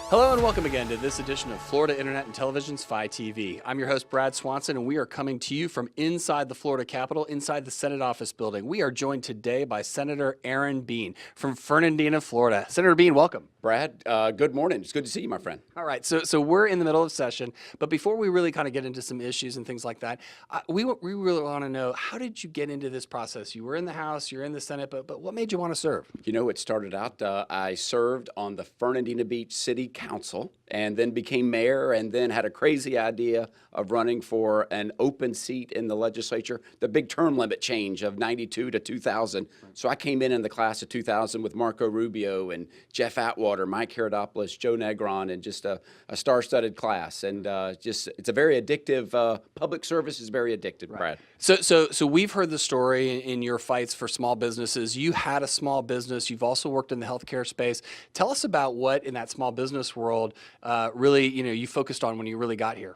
Hello and welcome again to this edition of Florida Internet and Television's FiTV. I'm your host, Brad Swanson, and we are coming to you from inside the Florida Capitol, inside the Senate office building. We are joined today by Senator Aaron Bean from Fernandina, Florida. Senator Bean, welcome. Brad, good morning. It's good to see you, my friend. All right, so we're in the middle of session, but before we really kind of get into some issues and things like that, we really want to know, how did you get into this process? You were in the House, you're in the Senate, but what made you want to serve? You know, it started out, I served on the Fernandina Beach City Council and then became mayor and then had a crazy idea of running for an open seat in the legislature, the big term limit change of 92 to 2000. So I came in the class of 2000 with Marco Rubio and Jeff Atwater, Mike Herodopoulos, Joe Negron, and just a star-studded class. And it's a very addictive, public service is very addictive, Brad. So we've heard the story in your fights for small businesses. You had a small business. You've also worked in the healthcare space. Tell us about what in that small business world really, you focused on when you really got here.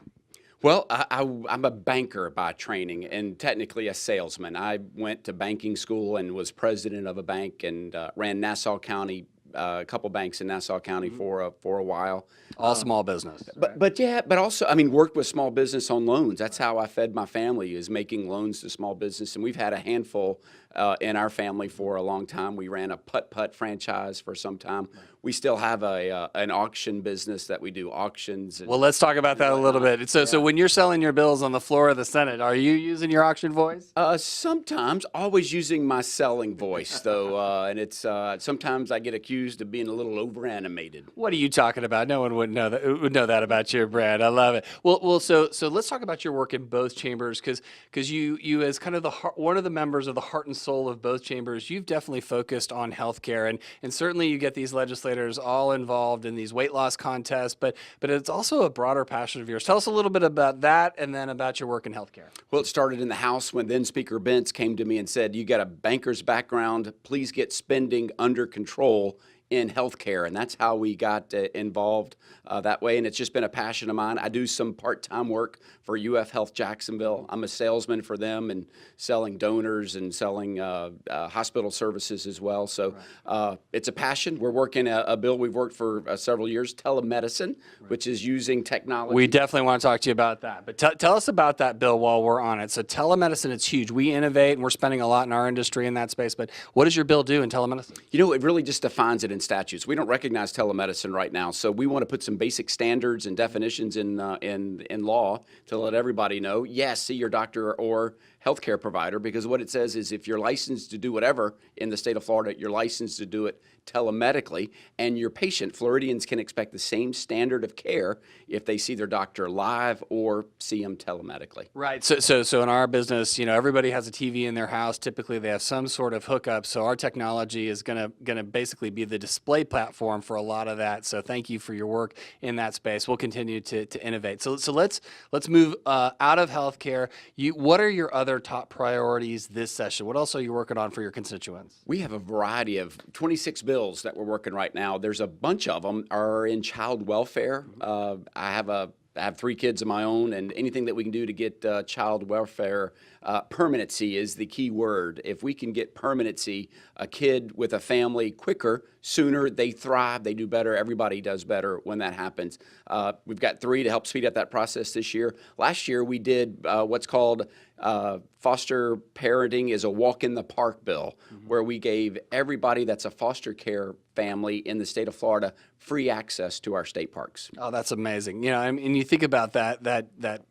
Well, I'm a banker by training and technically a salesman. I went to banking school and was president of a bank and ran Nassau County, a couple banks in Nassau County for a while. All small business. But also, I mean, worked with small business on loans. That's how I fed my family, is making loans to small business. And we've had a handful in our family for a long time. We ran a putt-putt franchise for some time. We still have an auction business that we do auctions. Well, let's talk about that a little bit. So when you're selling your bills on the floor of the Senate, are you using your auction voice? Sometimes, always using my selling voice, though. And it's sometimes I get accused of being a little over-animated. What are you talking about? No one would know that about you, Brad. I love it. Well, so let's talk about your work in both chambers, because you as kind of one of the members of the heart and soul of both chambers, you've definitely focused on healthcare, and certainly you get these legislators all involved in these weight loss contests, but it's also a broader passion of yours. Tell us a little bit about that, and then about your work in healthcare. Well, it started in the House when then Speaker Bentz came to me and said, "You got a banker's background. Please get spending under control in healthcare," and that's how we got involved that way. And it's just been a passion of mine. I do some part-time work for UF Health Jacksonville. I'm a salesman for them and selling donors and selling hospital services as well. So it's a passion. We're working a bill we've worked for several years, telemedicine, which is using technology. We definitely want to talk to you about that. But tell us about that bill while we're on it. So telemedicine, it's huge. We innovate, and we're spending a lot in our industry in that space. But what does your bill do in telemedicine? You know, it really just defines it in statutes. We don't recognize telemedicine right now, so we want to put some basic standards and definitions in law to let everybody know, yes, see your doctor or healthcare provider, because what it says is if you're licensed to do whatever in the state of Florida, you're licensed to do it telemedically, and your patient, Floridians, can expect the same standard of care if they see their doctor live or see them telemedically. Right. So in our business, everybody has a TV in their house. Typically, they have some sort of hookup. So our technology is gonna basically be the display platform for a lot of that. So thank you for your work in that space. We'll continue to innovate. So let's move out of healthcare. What are your other top priorities this session? What else are you working on for your constituents? We have a variety of 26 bills that we're working right now. There's a bunch of them are in child welfare. I have 3 kids of my own, and anything that we can do to get child welfare permanency is the key word. If we can get permanency, a kid with a family quicker, sooner, they thrive, they do better, everybody does better when that happens. We've got 3 to help speed up that process this year. Last year we did what's called foster parenting is a walk in the park bill, where we gave everybody that's a foster care family in the state of Florida free access to our state parks. Oh, that's amazing. And you think about that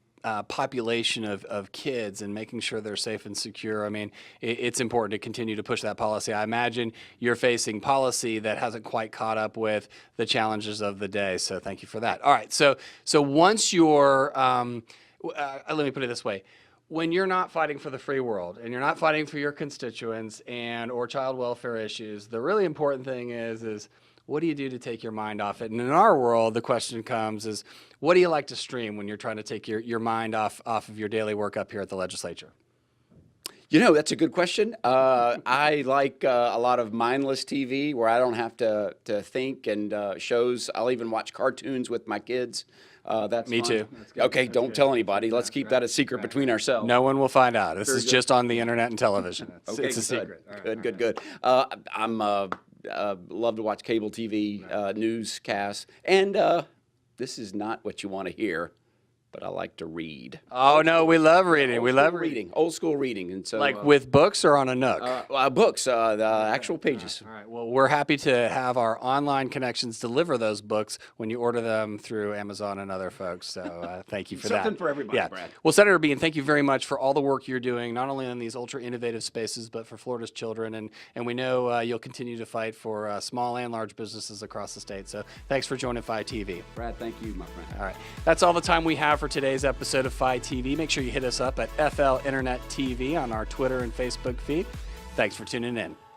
population of kids and making sure they're safe and secure. I mean, it's important to continue to push that policy. I imagine you're facing policy that hasn't quite caught up with the challenges of the day. So thank you for that. All right. So once you're, let me put it this way. When you're not fighting for the free world and you're not fighting for your constituents or child welfare issues, the really important thing is what do you do to take your mind off it? And in our world, the question comes is, what do you like to stream when you're trying to take your mind off of your daily work up here at the legislature? That's a good question. I like a lot of mindless TV where I don't have to think, and shows. I'll even watch cartoons with my kids. That's Me fun. too. Okay, don't tell anybody. Let's keep that a secret between ourselves. No one will find out. This is just on the internet and television. It's a secret. Good. I'm love to watch cable TV newscasts. And this is not what you want to hear, but I like to read. Oh, no, we love reading. We love reading. Old school reading. And so, Like with books or on a Nook? books, the actual pages. All right. Well, we're happy to have our online connections deliver those books when you order them through Amazon and other folks. So thank you for that. Something for everybody, Brad. Well, Senator Bean, thank you very much for all the work you're doing, not only in these ultra innovative spaces, but for Florida's children. And we know you'll continue to fight for small and large businesses across the state. So thanks for joining FiTV. Brad, thank you, my friend. All right. That's all the time we have for today's episode of FiTV. Make sure you hit us up at FLInternetTV on our Twitter and Facebook feed. Thanks for tuning in.